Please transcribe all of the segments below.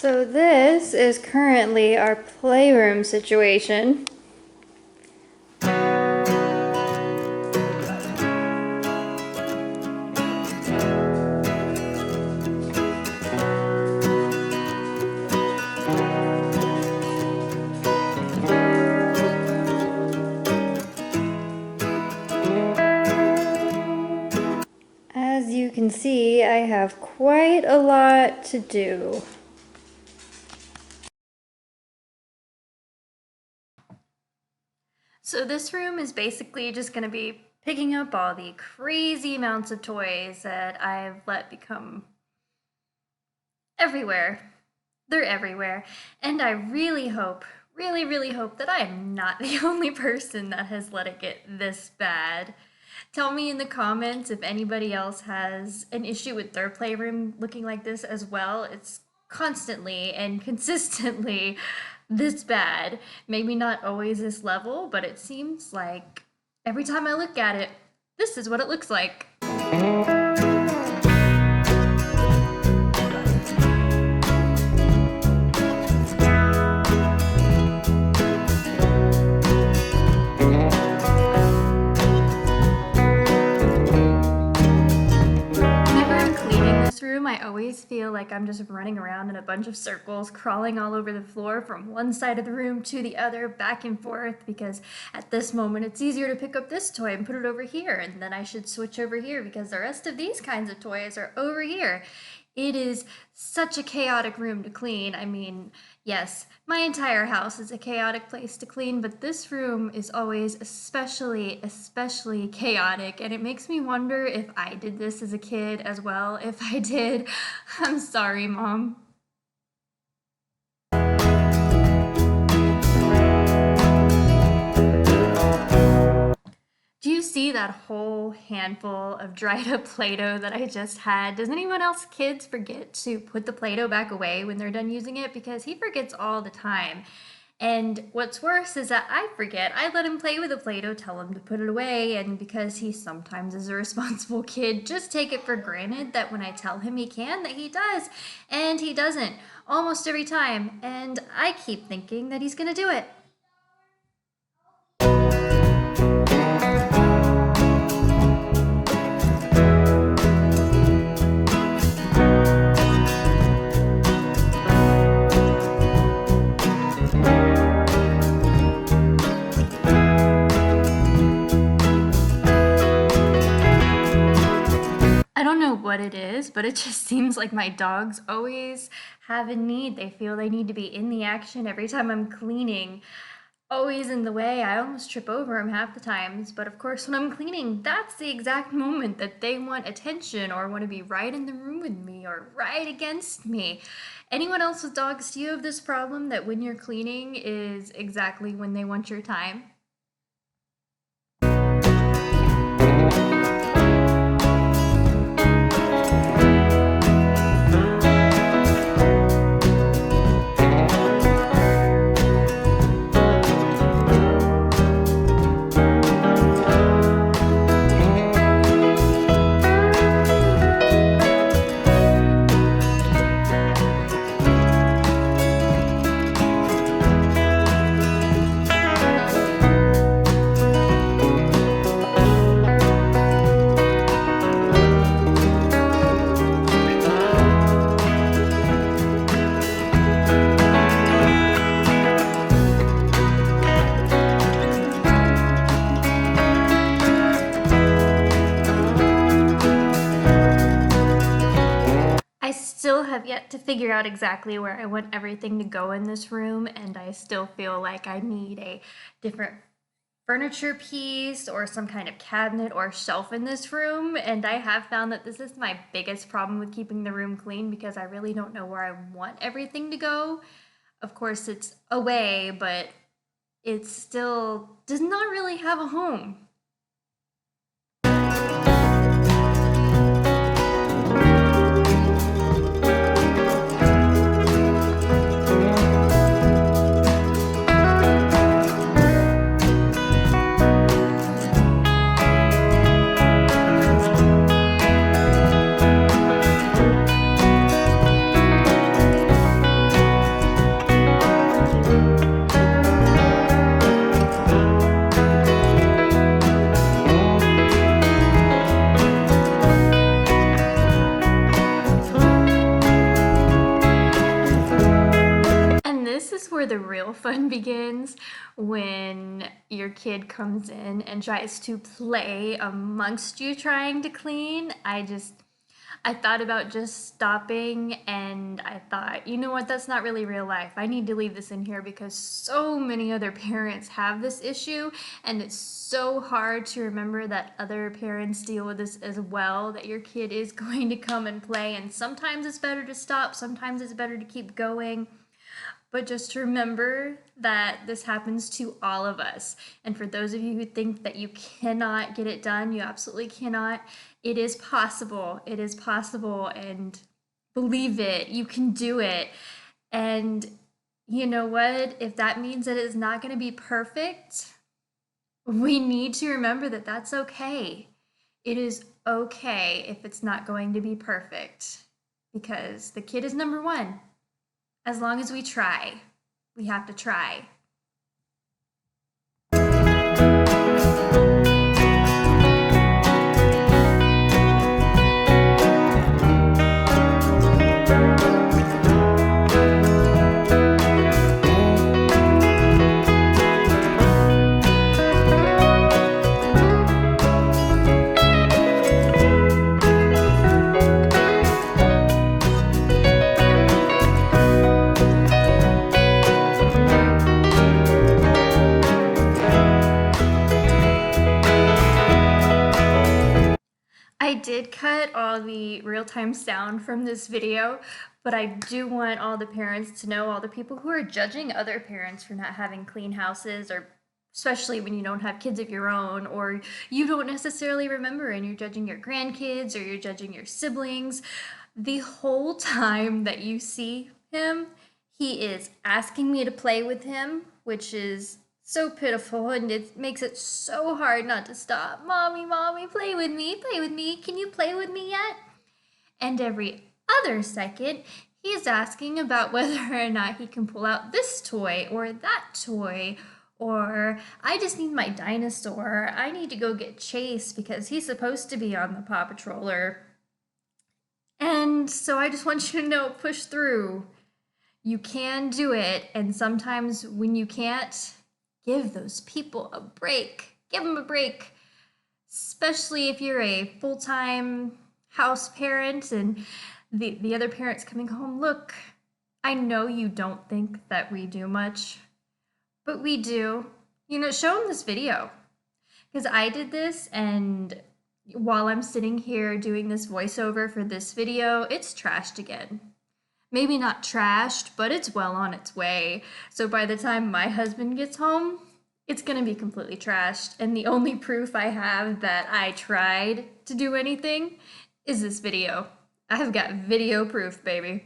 So this is currently our playroom situation. As you can see, I have quite a lot to do. So this room is basically just going to be picking up all the crazy amounts of toys that I've let become everywhere. They're everywhere. And I really hope, really hope that I am not the only person that has let it get this bad. Tell me in the comments if anybody else has an issue with their playroom looking like this as well. It's constantly and consistently this bad. Maybe not always this level, but it seems like every time I look at it, this is what it looks like. I always feel like I'm just running around in a bunch of circles, crawling all over the floor from one side of the room to the other, back and forth, because at this moment it's easier to pick up this toy and put it over here, and then I should switch over here because the rest of these kinds of toys are over here. It is such a chaotic room to clean. I mean, yes, my entire house is a chaotic place to clean, but this room is always especially chaotic, and it makes me wonder if I did this as a kid as well. If I did, I'm sorry, Mom. Do you see that whole handful of dried up Play-Doh that I just had? Does anyone else kids forget to put the Play-Doh back away when they're done using it? Because he forgets all the time. And what's worse is that I forget. I let him play with the Play-Doh, tell him to put it away, and because he sometimes is a responsible kid, just take it for granted that when I tell him he can, that he does. And he doesn't, almost every time. And I keep thinking that he's gonna do it. I don't know what it is, but it just seems like my dogs always have a need. They feel they need to be in the action every time I'm cleaning. Always in the way. I almost trip over them half the times. But of course, when I'm cleaning, that's the exact moment that they want attention or want to be right in the room with me or right against me. Anyone else with dogs, do you have this problem that when you're cleaning is exactly when they want your time? I still have yet to figure out exactly where I want everything to go in this room, and I still feel like I need a different furniture piece or some kind of cabinet or shelf in this room. And I have found that this is my biggest problem with keeping the room clean because I really don't know where I want everything to go. Of course, it's away, but it still does not really have a home. where the real fun begins, when your kid comes in and tries to play amongst you trying to clean. I thought about just stopping, and I thought, you know what, that's not really real life. I need to leave this in here because so many other parents have this issue, and it's so hard to remember that other parents deal with this as well, that your kid is going to come and play, and sometimes it's better to stop, sometimes it's better to keep going. But just remember that this happens to all of us. And for those of you who think that you cannot get it done, you absolutely cannot. It is possible. It is possible. And believe it. You can do it. And you know what? If that means that it's not going to be perfect, we need to remember that that's okay. It is okay if it's not going to be perfect, because the kid is number one. As long as we try, we have to try. I did cut all the real-time sound from this video, but I do want all the parents to know, all the people who are judging other parents for not having clean houses, or especially when you don't have kids of your own, or you don't necessarily remember and you're judging your grandkids or you're judging your siblings. The whole time that you see him, he is asking me to play with him, which is so pitiful, and it makes it so hard not to stop. Mommy, mommy, play with me, play with me. Can you play with me yet? And every other second, he's asking about whether or not he can pull out this toy or that toy, or I just need my dinosaur. I need to go get Chase because he's supposed to be on the Paw Patroller. And so I just want you to know, push through. You can do it, and sometimes when you can't, give those people a break. Give them a break, especially if you're a full-time house parent and the other parent's coming home. Look, I know you don't think that we do much, but we do. You know, show them this video, because I did this, and while I'm sitting here doing this voiceover for this video, it's trashed again. Maybe not trashed, but it's well on its way. So by the time my husband gets home, it's gonna be completely trashed. And the only proof I have that I tried to do anything is this video. I've got video proof, baby.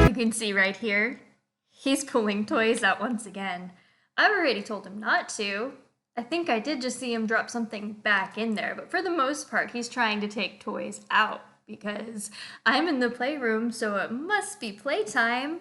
You can see right here, he's pulling toys out once again. I've already told him not to. I think I did just see him drop something back in there, but for the most part, he's trying to take toys out because I'm in the playroom, so it must be playtime.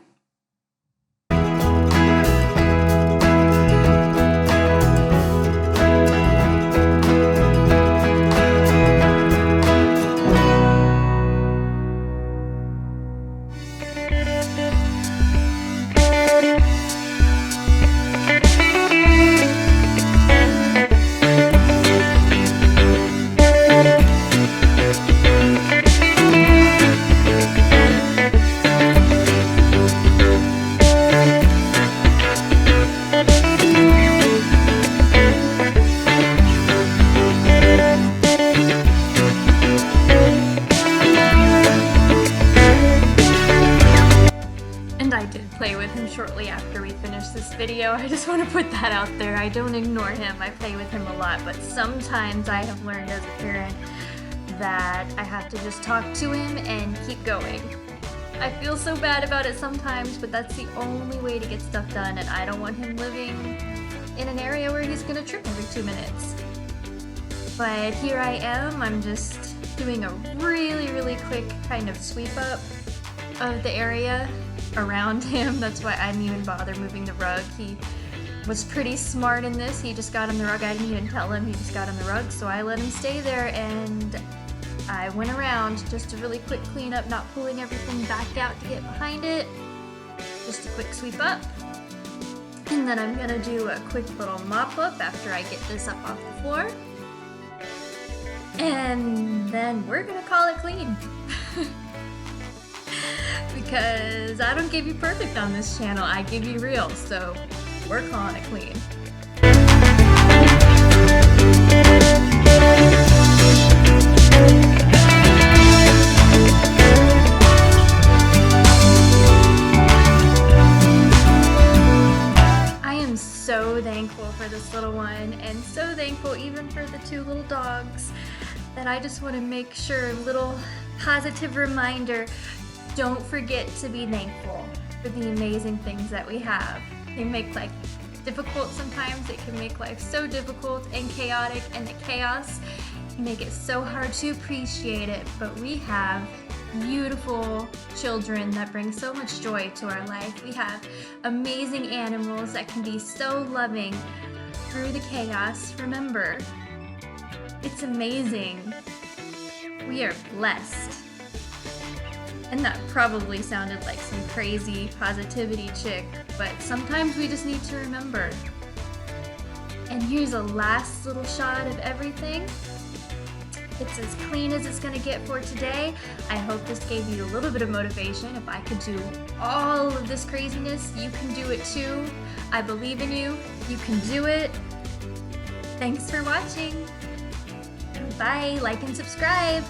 Shortly after we finish this video. I just want to put that out there. I don't ignore him. I play with him a lot, but sometimes I have learned as a parent that I have to just talk to him and keep going. I feel so bad about it sometimes, but that's the only way to get stuff done, and I don't want him living in an area where he's gonna trip every 2 minutes. But here I am. I'm just doing a really quick kind of sweep up of the area around him. That's why I didn't even bother moving the rug. He was pretty smart in this. He just got on the rug. I didn't even tell him. He just got on the rug, so I let him stay there, and I went around just a really quick cleanup, not pulling everything back out to get behind it. Just a quick sweep up. And then I'm gonna do a quick little mop up after I get this up off the floor. And then we're gonna call it clean. Because I don't give you perfect on this channel, I give you real, so we're calling it clean. I am so thankful for this little one, and so thankful even for the two little dogs, that I just want to make sure, a little positive reminder, don't forget to be thankful for the amazing things that we have. They make life difficult sometimes. It can make life so difficult and chaotic, and the chaos can make it so hard to appreciate it. But we have beautiful children that bring so much joy to our life. We have amazing animals that can be so loving through the chaos. Remember, it's amazing. We are blessed. And that probably sounded like some crazy positivity chick, but sometimes we just need to remember. And here's a last little shot of everything. It's as clean as it's gonna get for today. I hope this gave you a little bit of motivation. If I could do all of this craziness, you can do it too. I believe in you. You can do it. Thanks for watching. Bye. Like and subscribe.